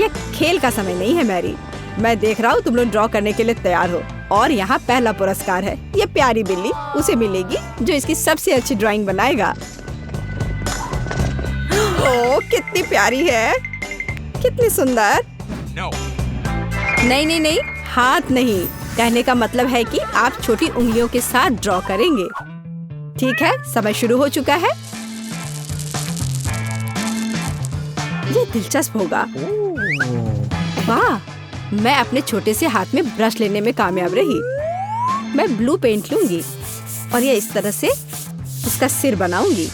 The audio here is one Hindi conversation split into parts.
ये खेल का समय नहीं है मैरी। मैं देख रहा हूँ तुम लोग ड्रॉ करने के लिए तैयार हो और यहाँ पहला पुरस्कार है। ये प्यारी बिल्ली उसे मिलेगी जो इसकी सबसे अच्छी ड्राइंग बनाएगा। ओह कितनी प्यारी है, कितनी सुंदर। नहीं नहीं नहीं, हाथ नहीं। कहने का मतलब है कि आप छोटी उंगलियों के साथ ड्रॉ करेंगे। ठीक है, समय शुरू हो चुका है। ये दिलचस्प होगा। वाह, मैं अपने छोटे से हाथ में ब्रश लेने में कामयाब रही। मैं ब्लू पेंट लूंगी और ये इस तरह से इसका सिर बनाऊंगी।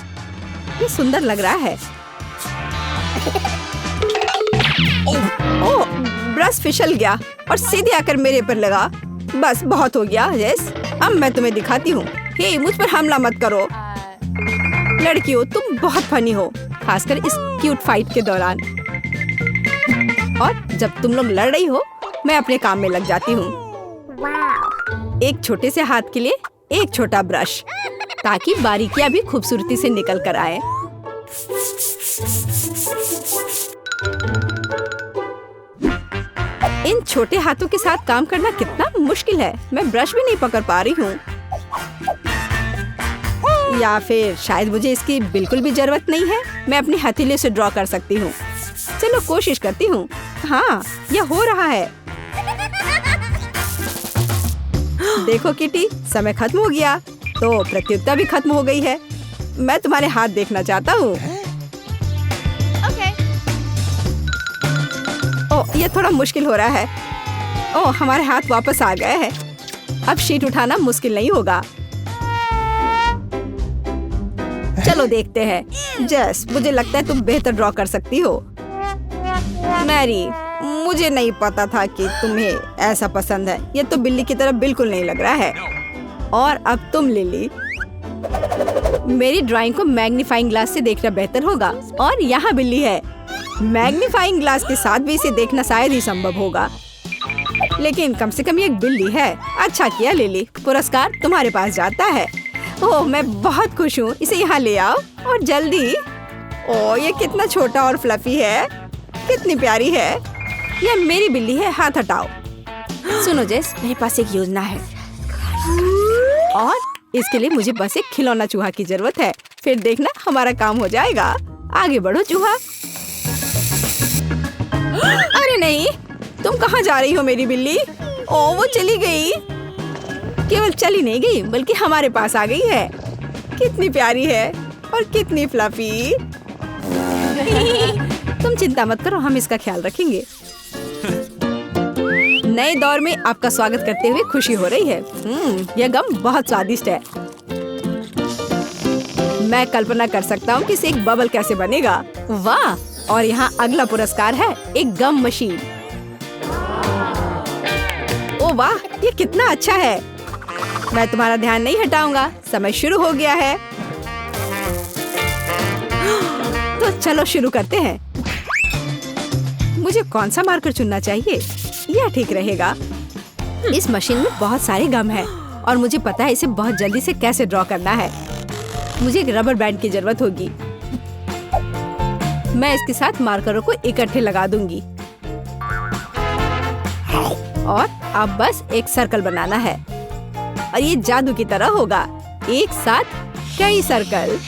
ये सुंदर लग रहा है। ओह, ब्रश फिसल गया और सीधे आकर मेरे पर लगा। बस बहुत हो गया जेस, अब मैं तुम्हें दिखाती हूँ। हे, मुझ पर हमला मत करो। लड़कियों, तुम बहुत फनी हो, खासकर इस क्यूट फाइट के दौरान। और जब तुम लोग लड़ रही हो, मैं अपने काम में लग जाती हूँ। एक छोटे से हाथ के लिए एक छोटा ब्रश, ताकि बारीकियां भी खूबसूरती से निकल कर आए। इन छोटे हाथों के साथ काम करना कितना मुश्किल है। मैं ब्रश भी नहीं पकड़ पा रही हूँ। या फिर शायद मुझे इसकी बिल्कुल भी जरूरत नहीं है। मैं अपनी हथेली से ड्रॉ कर सकती हूँ। चलो कोशिश करती हूँ। हाँ, यह हो रहा है। देखो किटी, समय खत्म हो गया, तो प्रतियोगिता भी खत्म हो गई है। मैं तुम्हारे हाथ देखना चाहता हूँ। ओह, ये थोड़ा मुश्किल हो रहा है। ओह, हमारे हाथ वापस आ गए हैं। अब शीट उठाना मुश्किल नहीं होगा। चलो देखते हैं। जेस, मुझे लगता है तुम बेहतर ड्रॉ कर सकती हो। मैरी, मुझे नहीं पता था कि तुम्हें ऐसा पसंद है। ये तो बिल्ली की तरह बिल्कुल नहीं लग रहा है। और अब तुम लिली। मेरी ड्राइंग को मैग्नीफाइंग ग्लास से देखना बेहतर होगा। और यहाँ बिल्ली है। मैग्नीफाइंग ग्लास के साथ भी इसे देखना शायद ही संभव होगा, लेकिन कम से कम ये एक बिल्ली है। अच्छा किया लिली, पुरस्कार तुम्हारे पास जाता है। ओह, मैं बहुत खुश हूँ। इसे यहाँ ले आओ और जल्दी। ओह, ये कितना छोटा और फ्लफी है, कितनी प्यारी है। यह मेरी बिल्ली है, हाथ हटाओ। सुनो जेस, मेरे पास एक योजना है और इसके लिए मुझे बस एक खिलौना चूहा की जरूरत है। फिर देखना हमारा काम हो जाएगा। आगे बढ़ो चूहा। अरे नहीं, तुम कहाँ जा रही हो मेरी बिल्ली? ओह, वो चली गई। केवल चली नहीं गई, बल्कि हमारे पास आ गई है। कितनी प्यारी है और कितनी फ्लफी। तुम चिंता मत करो, हम इसका ख्याल रखेंगे। नए दौर में आपका स्वागत करते हुए खुशी हो रही है। यह गम बहुत स्वादिष्ट है। मैं कल्पना कर सकता हूँ कि इसे एक बबल कैसे बनेगा। वाह, और यहाँ अगला पुरस्कार है एक गम मशीन। ओह वाह, ये कितना अच्छा है। मैं तुम्हारा ध्यान नहीं हटाऊंगा। समय शुरू हो गया है, तो चलो शुरू करते हैं। मुझे कौन सा मार्कर चुनना चाहिए? यह ठीक रहेगा। इस मशीन में बहुत सारे गम हैं और मुझे पता है इसे बहुत जल्दी से कैसे ड्रॉ करना है। मुझे एक रबर बैंड की जरूरत होगी। मैं इसके साथ मार्करों को इकट्ठे लगा दूंगी और अब बस एक सर्कल बनाना है और ये जादू की तरह होगा। एक साथ कई सर्कल।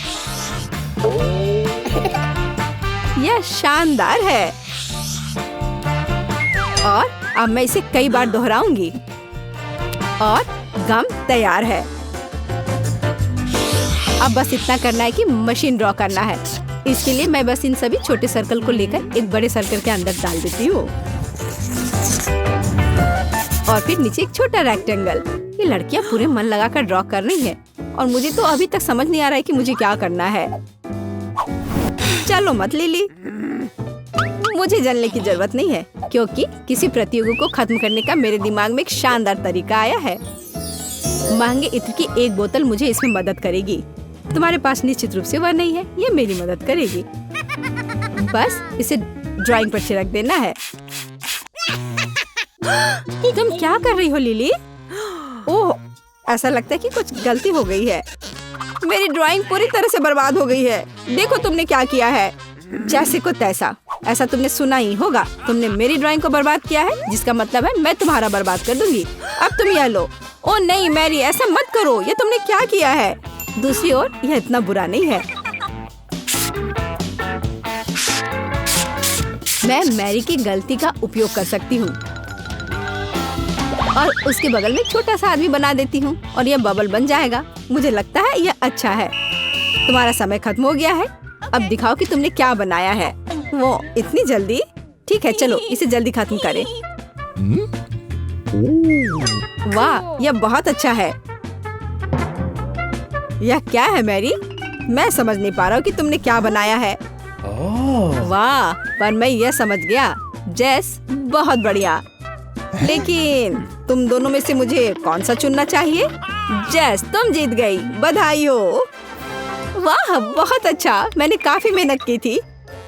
यह शानदार है और अब मैं इसे कई बार दोहराऊंगी और गम तैयार है। अब बस इतना करना है कि मशीन ड्रॉ करना है। इसके लिए मैं बस इन सभी छोटे सर्कल को लेकर एक बड़े सर्कल के अंदर डाल देती हूँ और फिर नीचे एक छोटा रेक्टेंगल। ये लड़कियाँ पूरे मन लगाकर ड्रॉ कर रही हैं और मुझे तो अभी तक समझ नहीं आ रहा है कि मुझे क्या करना है। चलो मत लिली, मुझे जलने की जरूरत नहीं है क्योंकि किसी प्रतियोगी को खत्म करने का मेरे दिमाग में एक शानदार तरीका आया है। महंगे इत्र की एक बोतल मुझे इसमें मदद करेगी। तुम्हारे पास निश्चित रूप से वह नहीं है, ये मेरी मदद करेगी। बस इसे ड्राइंग पर छिड़क देना है। तुम क्या कर रही हो लिली? ओह, ऐसा लगता है कि कुछ गलती हो गई है। मेरी ड्राइंग पूरी तरह से बर्बाद हो गई है। देखो तुमने क्या किया है। जैसे को तैसा, ऐसा तुमने सुना ही होगा। तुमने मेरी ड्राइंग को बर्बाद किया है, जिसका मतलब है मैं तुम्हारा बर्बाद कर दूंगी। अब तुम यह लो। ओ नहीं मैरी, ऐसा मत करो, ये तुमने क्या किया है? दूसरी ओर यह इतना बुरा नहीं है। मैं मैरी की गलती का उपयोग कर सकती हूँ और उसके बगल में छोटा सा आदमी बना देती हूँ और यह बबल बन जाएगा। मुझे लगता है यह अच्छा है। तुम्हारा समय खत्म हो गया है। अब दिखाओ कि तुमने क्या बनाया है। वो इतनी जल्दी? ठीक है, चलो इसे जल्दी खत्म करें। वाह, यह बहुत अच्छा है। यह क्या है मैरी? मैं समझ नहीं पा रहा हूँ कि तुमने क्या बनाया है। वाह, पर मैं यह समझ गया। जेस, बहुत बढ़िया। लेकिन तुम दोनों में से मुझे कौन सा चुनना चाहिए? जेस, तुम जीत गई, बधाई हो। वाह, बहुत अच्छा। मैंने काफी मेहनत की थी।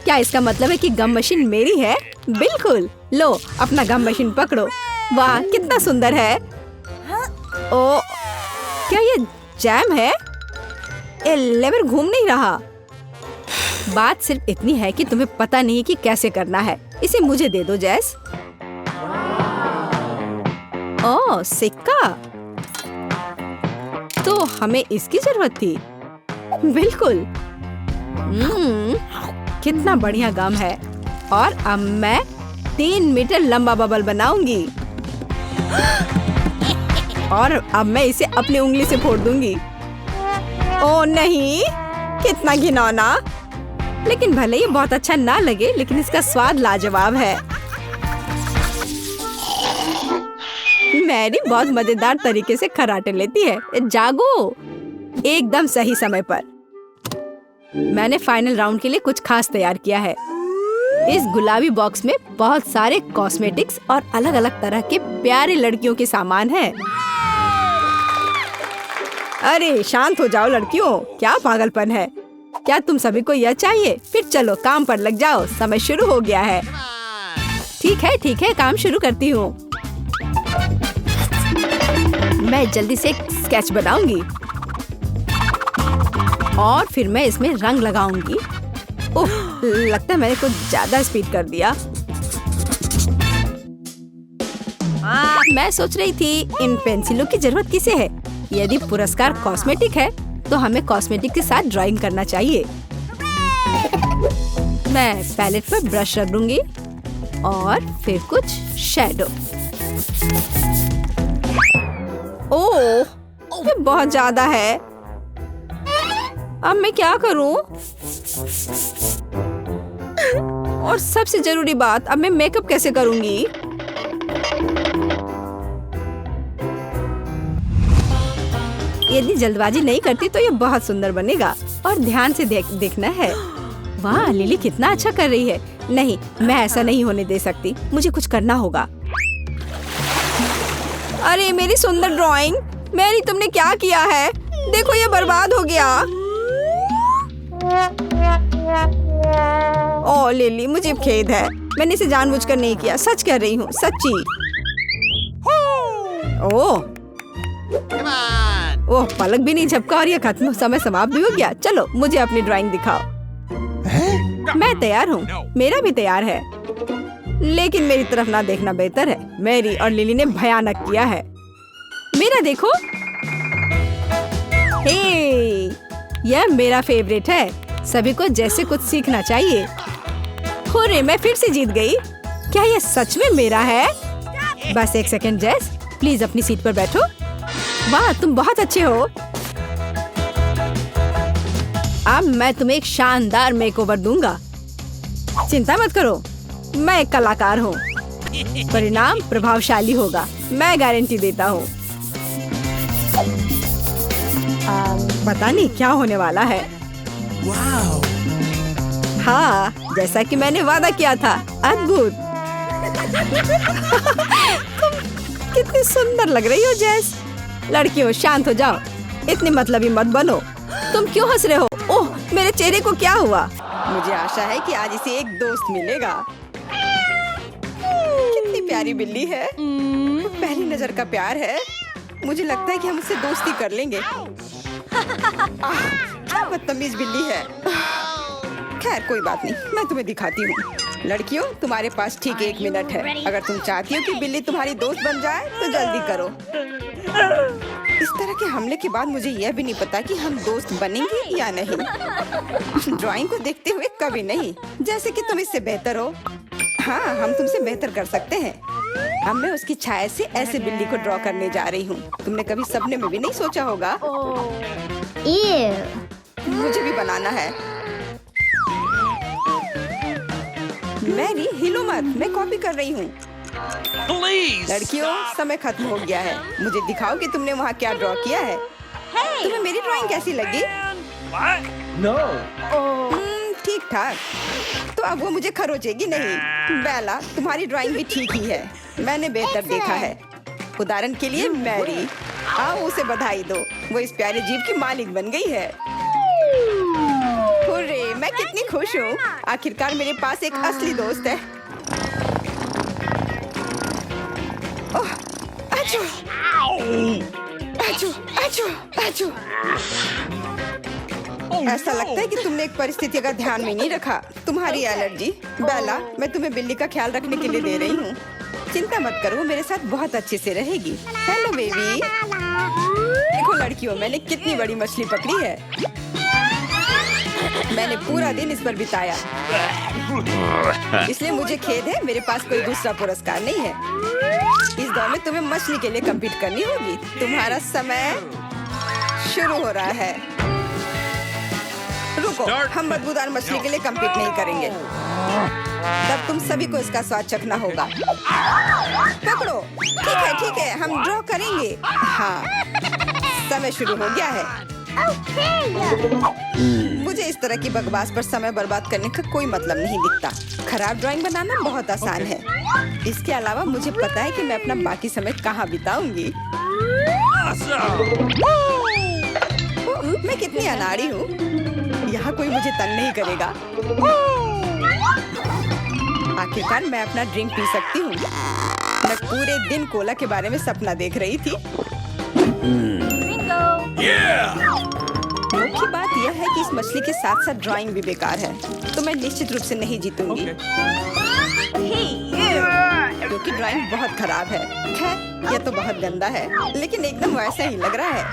क्या इसका मतलब है कि गम मशीन मेरी है? बिल्कुल। लो, अपना गम मशीन पकड़ो। वाह, कितना सुंदर है। ओ, क्या ये जैम है? ये लेवर घूम नहीं रहा। बात सिर्फ इतनी है कि तुम्हें पता नहीं है कि कैसे करना है। इसे मुझे दे दो जेस। ओह, सिक्का। तो हमें इसकी जरूरत थी। बिल्कुल। कितना बढ़िया गम है। और अब मैं 3 मीटर लंबा बबल बनाऊंगी और अब मैं इसे अपनी उंगली से फोड़ दूंगी। ओह नहीं, कितना घिनौना। लेकिन भले ही बहुत अच्छा ना लगे, लेकिन इसका स्वाद लाजवाब है। मैरी बहुत मजेदार तरीके से खर्राटे लेती है। जागो, एकदम सही समय पर। मैंने फाइनल राउंड के लिए कुछ खास तैयार किया है। इस गुलाबी बॉक्स में बहुत सारे कॉस्मेटिक्स और अलग अलग तरह के प्यारे लड़कियों के सामान हैं। अरे शांत हो जाओ लड़कियों, क्या पागलपन है? क्या तुम सभी को यह चाहिए? फिर चलो काम पर लग जाओ, समय शुरू हो गया है। ठीक है, काम शुरू करती हूँ। मैं जल्दी से एक स्केच बनाऊंगी और फिर मैं इसमें रंग लगाऊंगी। ओह, लगता है मैंने कुछ ज्यादा स्पीड कर दिया। मैं सोच रही थी इन पेंसिलों की जरूरत किसे है? यदि पुरस्कार कॉस्मेटिक है तो हमें कॉस्मेटिक के साथ ड्राइंग करना चाहिए। मैं पैलेट पर ब्रश रख दूंगी और फिर कुछ शैडो। ओह, ये बहुत ज्यादा है। अब मैं क्या करूं? और सबसे जरूरी बात, अब मैं मेकअप कैसे करूंगी? यदि जल्दबाजी नहीं करती तो ये बहुत सुंदर बनेगा। और ध्यान से देखना है। वाह, लिली कितना अच्छा कर रही है। नहीं, मैं ऐसा नहीं होने दे सकती। मुझे कुछ करना होगा। अरे मेरी सुंदर ड्राइंग। मैरी, तुमने क्या किया है? देखो, ये बर्बाद हो गया। ओह लिली, मुझे खेद है। मैंने इसे जानबूझकर नहीं किया। सच कह रही हूँ, सच्ची। ओह, पलक भी नहीं झपका और ये खत्म। समय समाप्त भी हो गया। चलो मुझे अपनी ड्राइंग दिखाओ। मैं तैयार हूँ। मेरा भी तैयार है, लेकिन मेरी तरफ ना देखना बेहतर है। मैरी और लिली ने भयानक किया है। मेरा देखो। हे, यह मेरा फेवरेट है। सभी को जैसे कुछ सीखना चाहिए। हुर्रे, मैं फिर से जीत गई। क्या यह सच में मेरा है? बस एक सेकंड जेस, प्लीज अपनी सीट पर बैठो। वाह, तुम बहुत अच्छे हो। अब मैं तुम्हें एक शानदार मेकओवर दूंगा। चिंता मत करो, मैं एक कलाकार हूँ। परिणाम प्रभावशाली होगा, मैं गारंटी देता हूँ। पता नहीं क्या होने वाला है। हाँ, जैसा कि मैंने वादा किया था। अद्भुत। तुम कितनी सुंदर लग रही हो जेस। लड़कियों, शांत हो जाओ। इतनी मतलबी मत बनो। तुम क्यों हंस रहे हो? ओह, मेरे चेहरे को क्या हुआ? मुझे आशा है कि आज इसे एक दोस्त मिलेगा। कितनी प्यारी बिल्ली है। पहली नजर का प्यार है। मुझे लगता है कि हम उससे दोस्ती कर लेंगे। क्या बदतमीज बिल्ली है। खैर कोई बात नहीं, मैं तुम्हें दिखाती हूँ। लड़कियों, तुम्हारे पास ठीक 1 मिनट है। अगर तुम चाहती हो कि बिल्ली तुम्हारी दोस्त बन जाए तो जल्दी करो। इस तरह के हमले के बाद मुझे यह भी नहीं पता कि हम दोस्त बनेंगे या नहीं। ड्राइंग को देखते हुए कभी नहीं, जैसे कि तुम इससे बेहतर हो। हाँ, हम तुमसे बेहतर कर सकते हैं। अब मैं उसकी छाया से ऐसे बिल्ली को ड्रॉ करने जा रही हूँ। तुमने कभी सपने में भी नहीं सोचा होगा। मुझे भी बनाना है। मैरी, हिलो मत, मैं कॉपी कर रही हूँ। लड़कियों, समय खत्म हो गया है। मुझे दिखाओ कि तुमने वहाँ क्या ड्रॉ किया है। तुम्हें मेरी ड्राइंग कैसी लगी? ठीक ठाक। तो अब वो मुझे खरोचेगी नहीं। बेला, तुम्हारी ड्राइंग भी ठीक ही है। मैंने बेहतर देखा है। उदाहरण के लिए मैरी, आओ उसे बधाई दो। वो इस प्यारे जीव की मालिक बन गई है। हुर्रे, मैं कितनी खुश हूँ। आखिरकार मेरे पास एक असली दोस्त है। ओह, आचू, आचू, आचू, आचू। ऐसा लगता है कि तुमने एक परिस्थिति का ध्यान में नहीं रखा। तुम्हारी एलर्जी। बेला, मैं तुम्हें बिल्ली का ख्याल रखने के लिए दे रही हूँ। चिंता मत करो, वो मेरे साथ बहुत अच्छे से रहेगी। Hello baby. देखो लड़कियों, मैंने कितनी बड़ी मछली पकड़ी है। मैंने पूरा दिन इस पर बिताया, इसलिए मुझे खेद है मेरे पास कोई दूसरा पुरस्कार नहीं है। इस दौर में तुम्हें मछली के लिए कम्पीट करनी होगी। तुम्हारा समय शुरू हो रहा है। रुको, हम बदबूदार मछली के लिए कम्पीट नहीं करेंगे। तब तुम सभी को इसका स्वाद चखना होगा। पकड़ो। ठीक है, हम ड्रॉ करेंगे। हाँ, समय शुरू हो गया है। मुझे इस तरह की बकवास पर समय बर्बाद करने का कोई मतलब नहीं दिखता। खराब ड्राइंग बनाना बहुत आसान है। इसके अलावा मुझे पता है कि मैं अपना बाकी समय कहाँ बिताऊंगी। मैं कितनी अनाड़ी हूँ। यहाँ कोई मुझे तंग नहीं करेगा। आखिरकार मैं अपना ड्रिंक पी सकती हूँ। मैं पूरे दिन कोला के बारे में सपना देख रही थी। मुख्य बात यह है कि इस मछली के साथ साथ ड्राइंग भी बेकार है, तो मैं निश्चित रूप से नहीं जीतूंगी। क्योंकि ड्राइंग बहुत खराब है। खैर, यह तो बहुत गंदा है, लेकिन एकदम वैसा ही लग रहा है।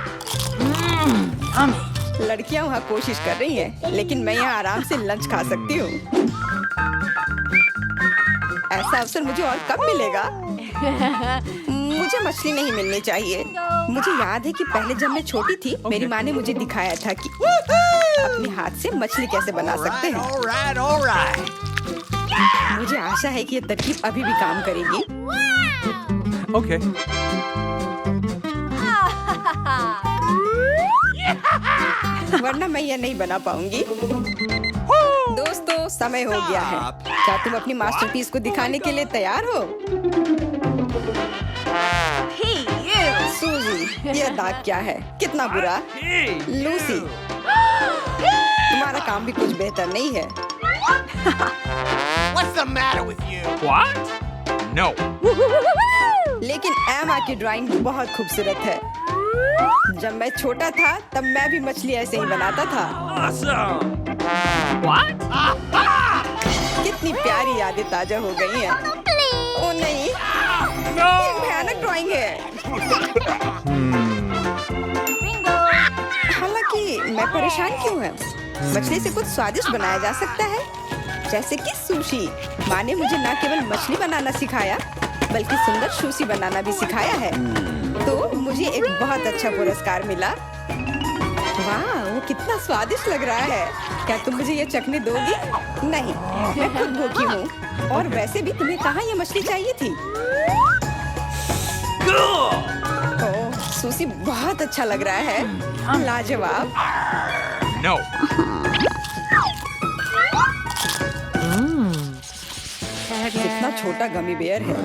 लड़कियां वहाँ कोशिश कर रही हैं, लेकिन मैं यहाँ आराम से लंच खा सकती हूँ। ऐसा अवसर मुझे और कब मिलेगा? मुझे मछली नहीं मिलनी चाहिए। मुझे याद है कि पहले जब मैं छोटी थी, मेरी माँ ने मुझे दिखाया था कि अपने हाथ से मछली कैसे बना सकते हैं। मुझे आशा है कि ये तरकीब अभी भी काम करेगी। Okay. वरना मैं ये नहीं बना पाऊंगी। दोस्तों, समय हो गया है। क्या तुम अपनी मास्टरपीस को दिखाने के लिए तैयार हो? सूजी, यह दाग क्या है? कितना बुरा। लूसी, तुम्हारा काम भी कुछ बेहतर नहीं है। What's the matter with you? What? No. लेकिन एमा की ड्राइंग बहुत खूबसूरत है। जब मैं छोटा था तब मैं भी मछली ऐसे ही बनाता था। Awesome. What? कितनी प्यारी यादें ताजा हो गई हैं। ओ नहीं, No. ये भयानक ड्राइंग है। हालांकि मैं परेशान क्यों है? मछली से कुछ स्वादिष्ट बनाया जा सकता है, जैसे कि सुशी। माँ ने मुझे न केवल मछली बनाना सिखाया, बल्कि सुंदर सुशी बनाना भी सिखाया है। तो मुझे एक बहुत अच्छा पुरस्कार मिला। वाह, वो कितना स्वादिष्ट लग रहा है। क्या तुम मुझे ये चखने दोगी? नहीं, मैं खुद भूखी हूँ। और वैसे भी तुम्हें कहाँ ये मछली चाहिए थी? ओह, सुशी बहुत अच्छा लग रहा है। लाजवाब। No. कितना छोटा गमी बेयर है।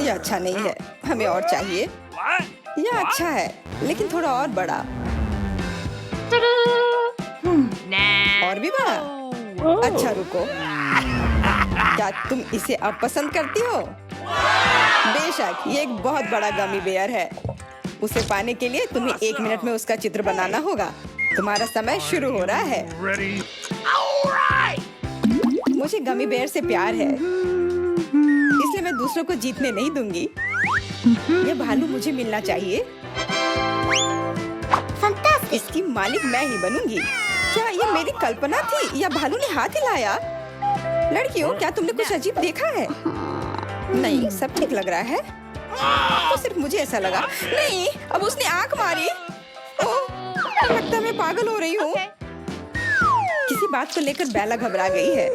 ये अच्छा नहीं है, हमें और चाहिए। What? यह अच्छा है, लेकिन थोड़ा और बड़ा। और भी बड़ा। अच्छा रुको, क्या तुम इसे अब पसंद करती हो? बेशक, ये एक बहुत बड़ा गमी बेयर है। उसे पाने के लिए तुम्हें 1 मिनट में उसका चित्र बनाना होगा। तुम्हारा समय शुरू हो रहा है। Ready? मुझे गमी बेयर से प्यार है। दूसरों को जीतने नहीं दूंगी। ये भालू मुझे मिलना चाहिए। इसकी मालिक मैं ही बनूंगी। क्या ये मेरी कल्पना थी या भालू ने हाथ हिलाया? लड़कियों, क्या तुमने कुछ अजीब देखा है? नहीं, सब ठीक लग रहा है। तो सिर्फ मुझे ऐसा लगा। नहीं, अब उसने आंख मारी। ओह, लगता है मैं पागल हो रही हूँ। किसी बात को लेकर बेला घबरा गई है।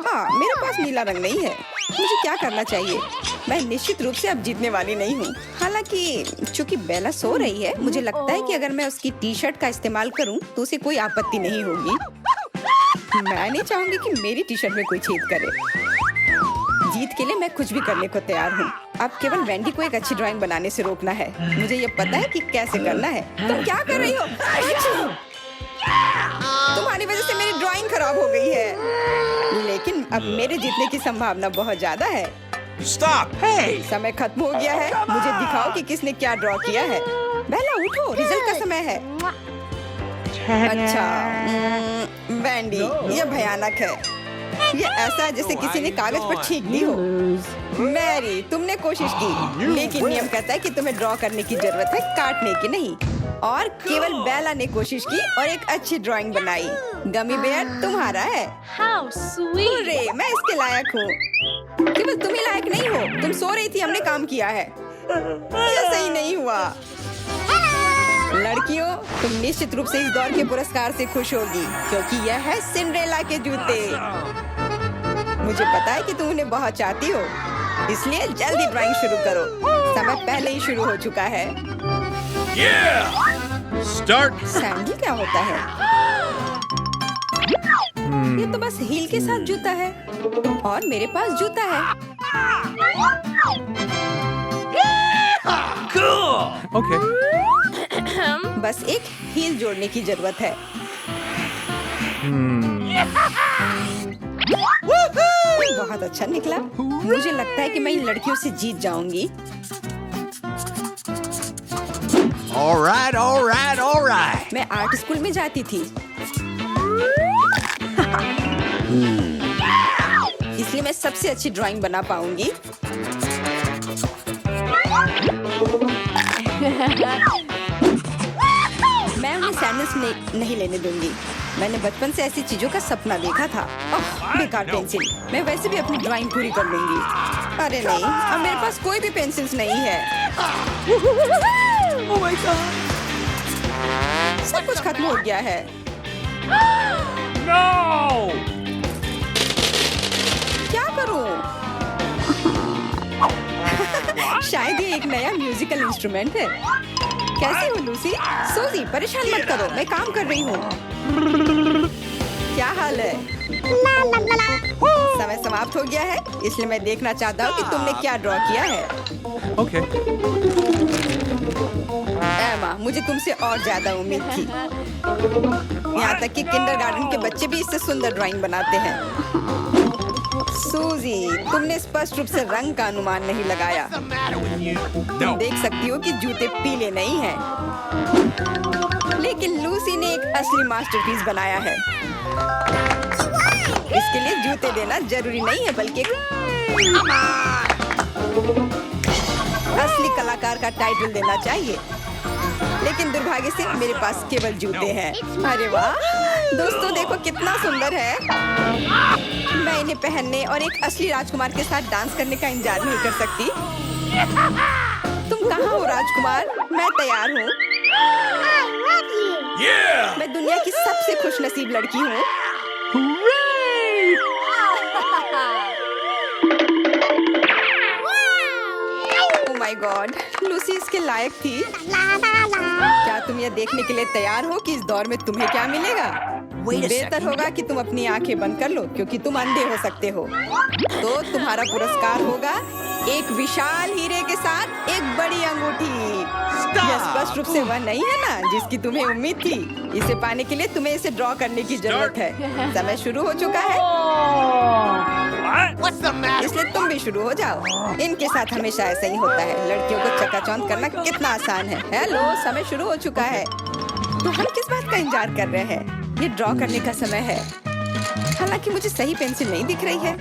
हाँ, मेरे पास नीला रंग नहीं है। मुझे क्या करना चाहिए? मैं निश्चित रूप से अब जीतने वाली नहीं हूँ। हालांकि चूंकि बेला सो रही है, मुझे लगता है कि अगर मैं उसकी टी शर्ट का इस्तेमाल करूँ तो उसे कोई आपत्ति नहीं होगी। मैं नहीं चाहूंगी कि मेरी टी शर्ट में कोई छेद करे। जीत के लिए मैं कुछ भी करने को तैयार हूँ। अब केवल वेंडी को एक अच्छी ड्राइंग बनाने से रोकना है। मुझे ये पता है कि कैसे करना है। तुम क्या कर रही हो? तुम्हारी वजह से मेरी ड्राइंग खराब हो गई है। लेकिन अब मेरे जीतने की संभावना बहुत ज्यादा है। Stop! Hey! समय खत्म हो गया है। मुझे दिखाओ कि किसने क्या ड्रॉ किया है। बेला उठो, रिजल्ट का समय है। अच्छा, वेंडी, ये भयानक है। ये ऐसा है जैसे किसी ने कागज पर छींक दी हो। मैरी, तुमने कोशिश की, लेकिन नियम कहता है कि तुम्हें ड्रॉ करने की जरूरत है, काटने की नहीं। और केवल बेला ने कोशिश की और एक अच्छी ड्राइंग बनाई। गमी बेयर तुम्हारा है। How sweet! अरे, मैं इसके लायक हूँ। केवल तुम ही लायक नहीं हो। तुम सो रही थी, हमने काम किया है। ये सही नहीं हुआ। लड़कियों, तुम निश्चित रूप से इस दौर के पुरस्कार से खुश होगी, क्योंकि यह है सिंड्रेला के जूते। मुझे पता है कि तुम उन्हें बहुत चाहती हो, इसलिए जल्दी ड्राइंग शुरू करो। समय पहले ही शुरू हो चुका है। Yeah! Start! सैंडल क्या होता है? ये तो बस हील के साथ जूता है, और मेरे पास जूता है। Cool! Okay. बस एक हील जोड़ने की जरूरत है। बहुत अच्छा निकला। मुझे लगता है कि मैं इन लड़कियों से जीत जाऊंगी। All right, all right, all right. मैं आर्ट स्कूल में जाती थी, इसलिए मैं सबसे अच्छी ड्राइंग बना पाऊंगी। मैं उन्हें सैंडल्स नहीं लेने दूंगी। मैंने बचपन से ऐसी चीजों का सपना देखा था। ओह, बेकार पेंसिल। मैं वैसे भी अपनी ड्राइंग पूरी कर लूंगी। अरे नहीं, अब मेरे पास कोई भी पेंसिल्स नहीं है। Oh my God! सब कुछ खत्म हो गया है। No! क्या करूं? शायद ये एक नया म्यूजिकल इंस्ट्रूमेंट है। कैसी हो लूसी? सोजी, परेशान मत करो, मैं काम कर रही हूँ। क्या हाल है? समय समाप्त हो गया है, इसलिए मैं देखना चाहता हूँ कि तुमने क्या ड्रॉ किया है। Okay. एमा, मुझे तुमसे और ज्यादा उम्मीद थी। यहाँ तक कि किंडरगार्टन के बच्चे भी इससे सुंदर ड्राइंग बनाते हैं। सूजी, तुमने स्पष्ट रूप से रंग का अनुमान नहीं लगाया। तुम No. देख सकती हो कि जूते पीले नहीं हैं, लेकिन लूसी ने एक असली मास्टरपीस बनाया है। इसके लिए जूते देना जरूरी नहीं है, बल्कि एक असली कलाकार का टाइटल देना चाहिए। लेकिन दुर्भाग्य से मेरे पास केवल जूते हैं। अरे वाह दोस्तों, देखो कितना सुंदर है। मैं इन्हें पहनने और एक असली राजकुमार के साथ डांस करने का इंतजार नहीं कर सकती। तुम कहाँ हो राजकुमार? मैं तैयार हूँ। Yeah! मैं दुनिया की सबसे खुशनसीब लड़की हूँ। ओह माय गॉड, लूसी इसके लायक थी। क्या तुम यह देखने के लिए तैयार हो कि इस दौर में तुम्हें क्या मिलेगा? बेहतर होगा कि तुम अपनी आंखें बंद कर लो, क्योंकि तुम अंधे हो सकते हो। तो तुम्हारा पुरस्कार होगा एक विशाल हीरे के साथ एक बड़ी अंगूठी। यह स्पष्ट रूप से वह नहीं है ना जिसकी तुम्हें उम्मीद थी। इसे पाने के लिए तुम्हें इसे ड्रॉ करने की जरूरत है। समय शुरू हो चुका है, What? इसलिए तुम भी शुरू हो जाओ। इनके साथ हमेशा ऐसा ही होता है। लड़कियों को चकाचौंध करना कितना आसान है। हेलो, समय शुरू हो चुका है। तो हम किस बात का इंतजार कर रहे हैं? ये ड्रॉ करने का समय है। हालांकि मुझे सही पेंसिल नहीं दिख रही है।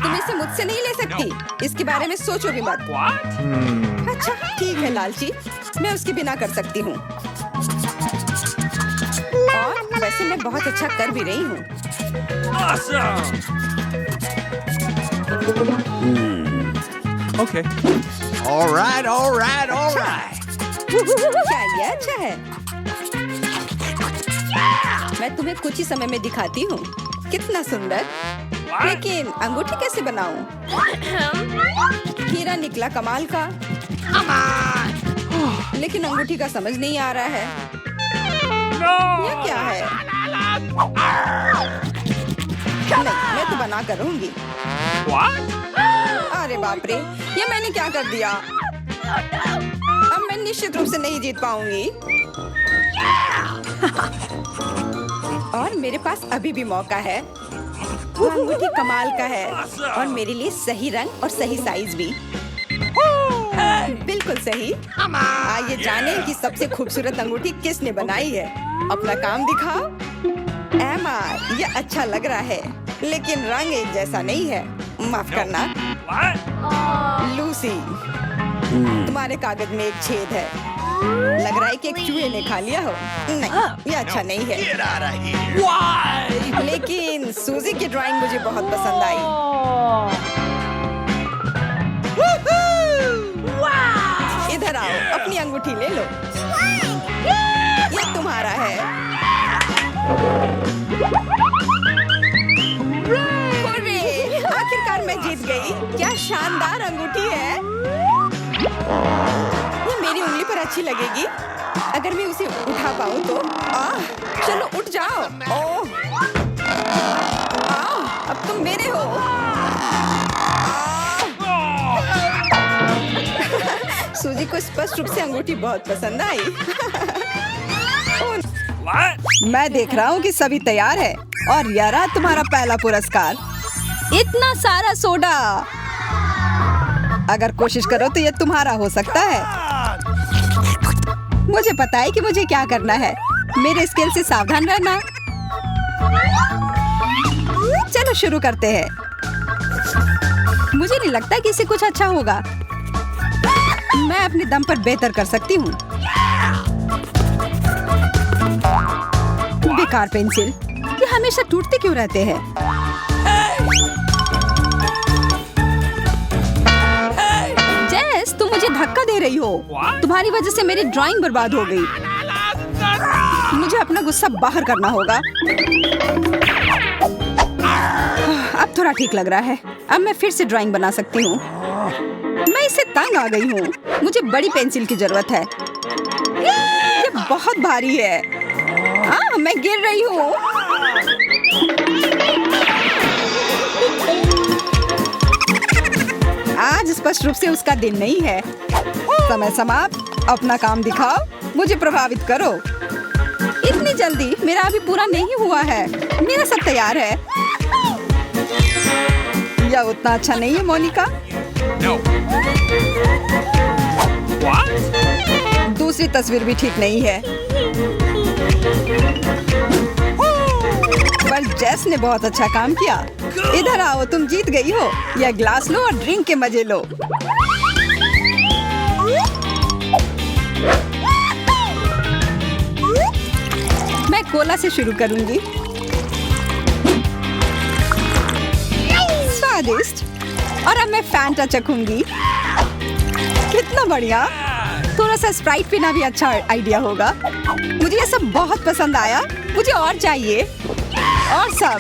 तुम इसे मुझसे नहीं ले सकती। इसके बारे में सोचो भी मत। अच्छा ठीक है लालची, मैं उसके बिना कर सकती हूँ। और वैसे मैं बहुत अच्छा कर भी रही हूँ। Okay. All right, all right, all right. क्या ये अच्छा है? मैं तुम्हें कुछ ही समय में दिखाती हूँ। कितना सुंदर। लेकिन अंगूठी कैसे बनाऊं? हीरा निकला कमाल का। लेकिन अंगूठी का समझ नहीं आ रहा है। ये क्या है? नहीं, मैं तो बना कर रहूंगी। अरे बाप रे, ये मैंने क्या कर दिया? अब मैं निश्चित रूप से नहीं जीत पाऊंगी। और मेरे पास अभी भी मौका है। वो अंगूठी कमाल का है और मेरे लिए सही रंग और सही साइज भी। बिल्कुल सही। आइए जानें कि सबसे खूबसूरत अंगूठी किसने बनाई है। अपना काम दिखाओ। एमा, ये अच्छा लग रहा है, लेकिन रंग एक जैसा नहीं है। माफ करना। लूसी, तुम्हारे कागज में एक छेद है। लग रहा है कि एक चूहे ने खा लिया हो। नहीं, ये अच्छा नहीं है। लेकिन सूजी की ड्राइंग मुझे बहुत पसंद आई। इधर आओ, अपनी अंगूठी ले लो। ये तुम्हारा है। हुर्रे! आखिरकार मैं जीत गई। क्या शानदार अंगूठी है। ये मेरी उंगली पर अच्छी लगेगी अगर मैं उसे उठा पाऊँ तो। चलो उठ जाओ। ओह, आओ, अब तुम मेरे हो। सूजी को स्पष्ट रूप से अंगूठी बहुत पसंद आई। मैं देख रहा हूँ कि सभी तैयार है और यह रहा तुम्हारा पहला पुरस्कार। इतना सारा सोडा। अगर कोशिश करो तो ये तुम्हारा हो सकता है। मुझे पता है कि मुझे क्या करना है। मेरे स्केल से सावधान रहना। चलो शुरू करते हैं। मुझे नहीं लगता कि इससे कुछ अच्छा होगा। मैं अपने दम पर बेहतर कर सकती हूँ। बेकार पेंसिल, ये हमेशा टूटते क्यों रहते हैं? जेस, तुम मुझे धक्का दे रही हो। तुम्हारी वजह से मेरी ड्राइंग बर्बाद हो गई। मुझे अपना गुस्सा बाहर करना होगा। अब थोड़ा ठीक लग रहा है। अब मैं फिर से ड्राइंग बना सकती हूँ। मैं इससे तंग आ गई हूँ। मुझे बड़ी पेंसिल की जरूरत है। ये बहुत भारी है। मैं गिर रही हूँ। आज स्पष्ट रूप से उसका दिन नहीं है। समय समाप्त। अपना काम दिखाओ। मुझे प्रभावित करो। इतनी जल्दी? मेरा अभी पूरा नहीं हुआ है। मेरा सब तैयार है। यह उतना अच्छा नहीं है मोनिका। No. What? दूसरी तस्वीर भी ठीक नहीं है। पर जेस ने बहुत अच्छा काम किया। इधर आओ, तुम जीत गई हो। यह ग्लास लो और ड्रिंक के मजे लो। मैं कोला से शुरू करूंगी। स्वादिष्ट। और अब मैं फैंटा चखूंगी। कितना बढ़िया। थोड़ा सा स्प्राइट पीना भी अच्छा आइडिया होगा। मुझे ये सब बहुत पसंद आया। मुझे और चाहिए। और सब।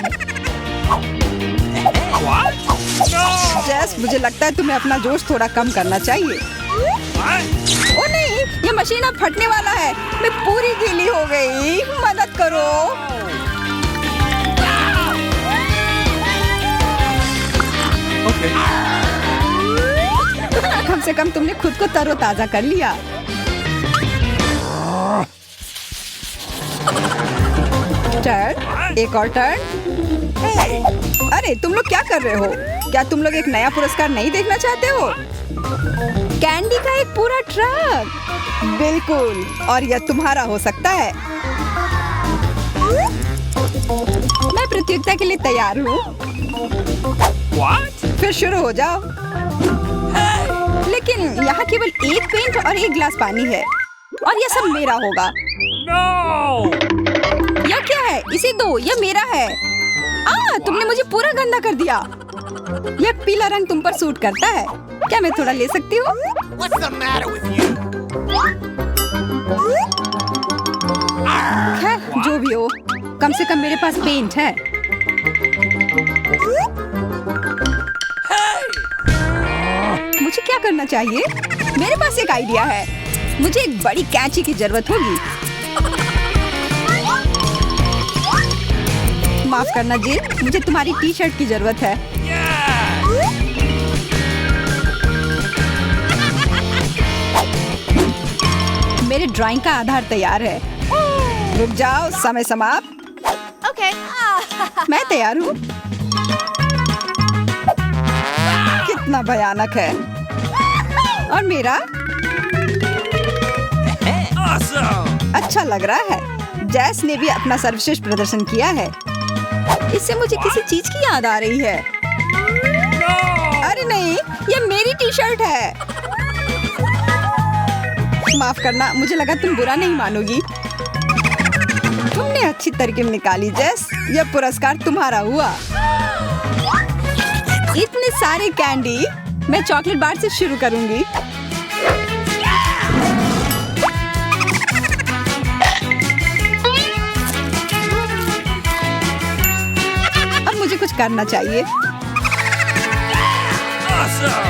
जेस, मुझे लगता है तुम्हें अपना जोश थोड़ा कम करना चाहिए। ओ नहीं, ये मशीन अब फटने वाला है। मैं पूरी गीली हो गई। मदद करो। Okay. कम से कम तुमने खुद को तरोताजा कर लिया। टर्न, एक और टर्न। अरे तुम लोग क्या कर रहे हो? क्या तुम लोग एक नया पुरस्कार नहीं देखना चाहते हो? कैंडी का एक पूरा ट्रक। बिल्कुल, और यह तुम्हारा हो सकता है। मैं प्रतियोगिता के लिए तैयार हूँ। What? फिर शुरू हो जाओ। लेकिन यहाँ केवल एक पेंट और एक गिलास पानी है और यह सब मेरा होगा। No! यह क्या है? इसे दो, यह मेरा है। तुमने मुझे पूरा गंदा कर दिया। यह पीला रंग तुम पर सूट करता है। क्या मैं थोड़ा ले सकती हूँ? What's the matter with you? खैर, जो भी हो, कम से कम मेरे पास पेंट है। मुझे क्या करना चाहिए? मेरे पास एक आइडिया है। मुझे एक बड़ी कैंची की जरूरत होगी। माफ करना जिल, मुझे तुम्हारी टी शर्ट की जरूरत है। मेरे ड्राइंग का आधार तैयार है। रुक जाओ, समय समाप्त। Okay. मैं तैयार हूँ। कितना भयानक है। और मेरा Awesome! अच्छा लग रहा है। जैस ने भी अपना सर्वश्रेष्ठ प्रदर्शन किया है। इससे मुझे किसी चीज की याद आ रही है। अरे नहीं, ये मेरी टी शर्ट है। माफ करना, मुझे लगा तुम बुरा नहीं मानोगी। तुमने अच्छी तरकीब निकाली जैस। यह पुरस्कार तुम्हारा हुआ। इतने सारे कैंडी। मैं चॉकलेट बार से शुरू करूंगी। अब मुझे कुछ करना चाहिए। Awesome!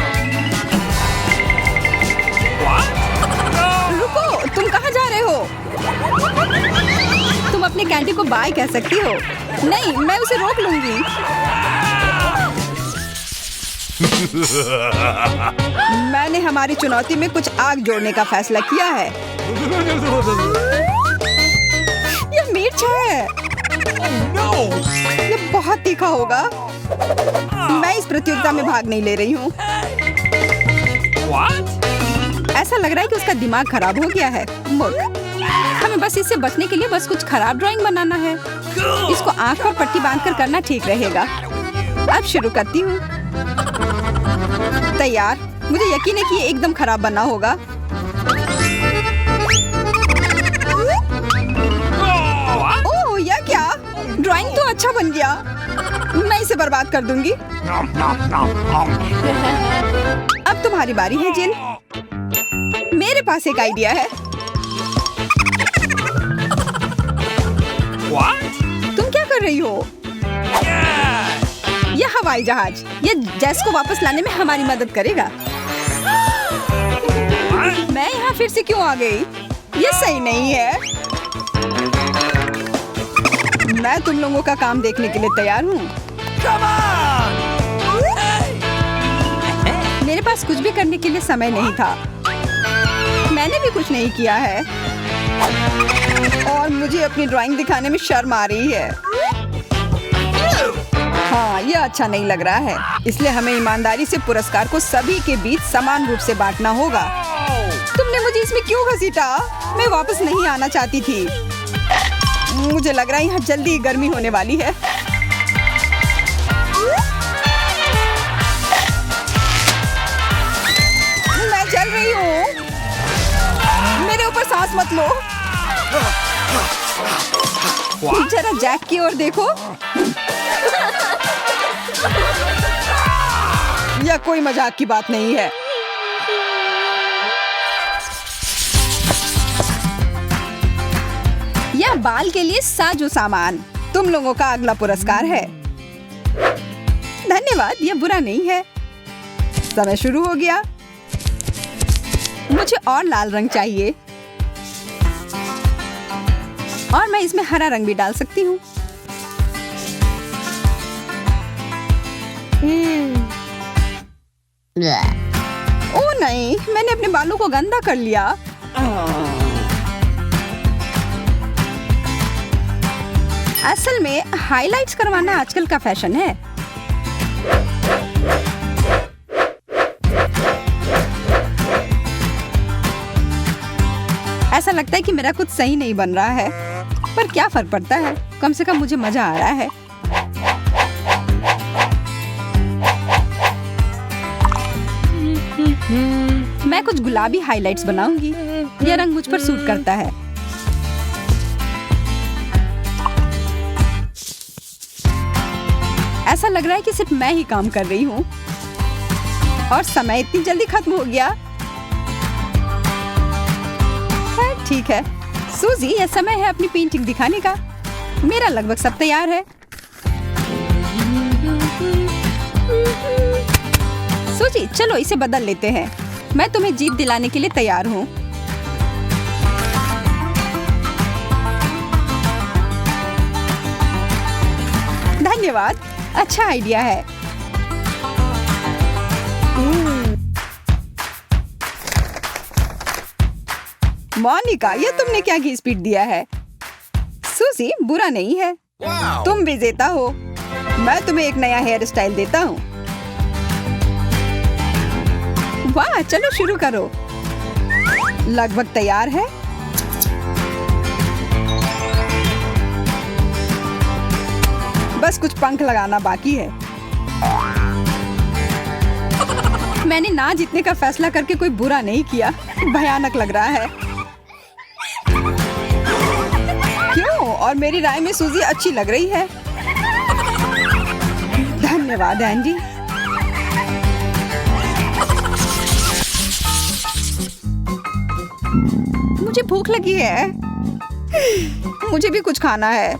What? No! रुको, तुम कहाँ जा रहे हो? तुम अपने कैंडी को बाय कह सकती हो। नहीं, मैं उसे रोक लूंगी। मैंने हमारी चुनौती में कुछ आग जोड़ने का फैसला किया है। यह मिर्च है। No! यह बहुत तीखा होगा। मैं इस प्रतियोगिता में भाग नहीं ले रही हूँ। What? ऐसा लग रहा है कि उसका दिमाग खराब हो गया है। मूर्ख। हमें बस इससे बचने के लिए बस कुछ खराब ड्राइंग बनाना है। इसको आंख पर पट्टी बांधकर करना ठीक रहेगा। अब शुरू करती हूँ। तैयार। मुझे यकीन है कि ये एकदम खराब बना होगा। ओह, यह क्या? ड्राइंग तो अच्छा बन गया। मैं इसे बर्बाद कर दूंगी। अब तुम्हारी बारी है जिन। मेरे पास एक आइडिया है। What? तुम क्या कर रही हो? यह हवाई जहाज। यह जैस को वापस लाने में हमारी मदद करेगा। मैं यहाँ फिर से क्यों आ गई? यह सही नहीं है। मैं तुम लोगों का काम देखने के लिए तैयार हूँ। Come on! मेरे पास कुछ भी करने के लिए समय नहीं था। मैंने भी कुछ नहीं किया है और मुझे अपनी ड्राइंग दिखाने में शर्म आ रही है। हाँ, यह अच्छा नहीं लग रहा है। इसलिए हमें ईमानदारी से पुरस्कार को सभी के बीच समान रूप से बांटना होगा। तुमने मुझे इसमें क्यों घसीटा? मैं वापस नहीं आना चाहती थी। मुझे लग रहा है यहाँ जल्दी ही गर्मी होने वाली है। मैं जल रही हूँ। मेरे ऊपर सांस मत लो। जरा जैक की ओर देखो। यह कोई मजाक की बात नहीं है। यह बाल के लिए साजो सामान तुम लोगों का अगला पुरस्कार है। धन्यवाद, यह बुरा नहीं है। समय शुरू हो गया। मुझे और लाल रंग चाहिए और मैं इसमें हरा रंग भी डाल सकती हूँ। ओह नहीं, मैंने अपने बालों को गंदा कर लिया। असल में हाइलाइट्स करवाना आजकल का फैशन है। ऐसा लगता है कि मेरा कुछ सही नहीं बन रहा है। पर क्या फर्क पड़ता है, कम से कम मुझे मजा आ रहा है। मैं कुछ गुलाबी हाइलाइट्स बनाऊंगी। यह रंग मुझ पर सूट करता है। ऐसा लग रहा है कि सिर्फ मैं ही काम कर रही हूँ और समय इतनी जल्दी खत्म हो गया। खैर ठीक है सूजी, यह समय है अपनी पेंटिंग दिखाने का। मेरा लगभग सब तैयार है। सूजी चलो इसे बदल लेते हैं। मैं तुम्हें जीत दिलाने के लिए तैयार हूँ। धन्यवाद, अच्छा आइडिया है। मोनिका, ये तुमने क्या घी स्पीड दिया है? सूजी बुरा नहीं है। तुम विजेता हो। मैं तुम्हें एक नया हेयर स्टाइल देता हूँ। वाह, चलो शुरू करो। लगभग तैयार है। बस कुछ पंख लगाना बाकी है। मैंने ना जीतने का फैसला करके कोई बुरा नहीं किया। भयानक लग रहा है। क्यों? और मेरी राय में सूजी अच्छी लग रही है। धन्यवाद एंडी। मुझे भूख लगी है। मुझे भी कुछ खाना है।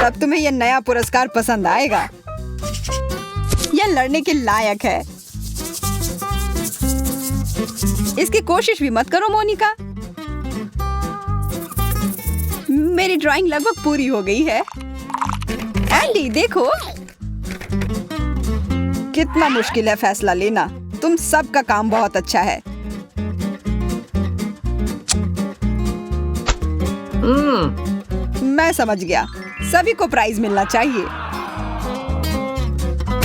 तब तुम्हें यह नया पुरस्कार पसंद आएगा। यह लड़ने के लायक है। इसकी कोशिश भी मत करो मोनिका। मेरी ड्राइंग लगभग पूरी हो गई है। एंडी देखो, कितना मुश्किल है फैसला लेना। तुम सबका काम बहुत अच्छा है। मैं समझ गया, सभी को प्राइज मिलना चाहिए।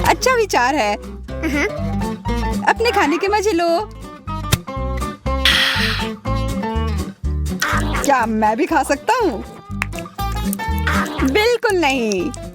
अच्छा विचार है। अपने खाने के मजे लो। क्या मैं भी खा सकता हूँ? बिल्कुल नहीं।